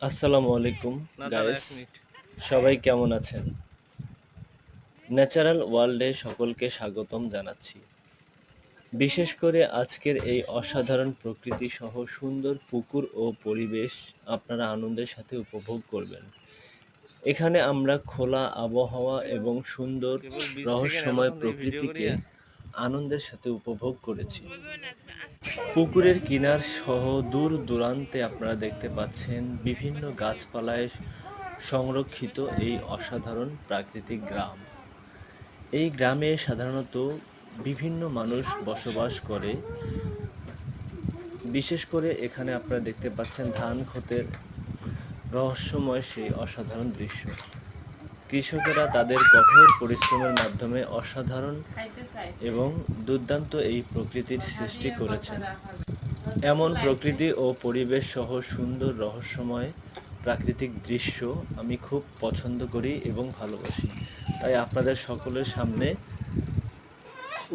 আসসালামু আলাইকুম না দাঁড়া গাইস, ১ মিনিট। সবাই কেমন আছেন? ন্যাচারাল ওয়ার্ল্ডে সকলকে স্বাগতম জানাচ্ছি। বিশেষ করে আজকের এই অসাধারণ প্রকৃতি সহ সুন্দর পুকুর ও পরিবেশ আপনারা আনন্দের সাথে উপভোগ করবেন। এখানে আমরা খোলা আবহাওয়া এবং সুন্দর কেবল ২০ সেকেন্ড রহস্যময় এতক্ষণ থেকে ভিডিও প্রকৃতিকে করিয়া? আনন্দের সাথে উপভোগ করেছি। পুকুরের কিনার সহ দূর দূরান্তে আপনারা দেখতে পাচ্ছেন বিভিন্ন গাছপালায় সংরক্ষিত এই অসাধারণ প্রাকৃতিক গ্রাম। এই গ্রামে সাধারণত বিভিন্ন মানুষ বসবাস করে। বিশেষ করে এখানে আপনারা দেখতে পাচ্ছেন ধান ক্ষেতের রহস্যময় সেই অসাধারণ দৃশ্য। কৃষকেরা তাদের কঠোর পরিশ্রমের মাধ্যমে অসাধারণ এবং দুর্দান্ত এই প্রকৃতির সৃষ্টি করেছেন। এমন প্রকৃতি ও পরিবেশ সহ সুন্দর রহস্যময় প্রাকৃতিক দৃশ্য আমি খুব পছন্দ করি এবং ভালোবাসি। তাই আপনাদের সকলের সামনে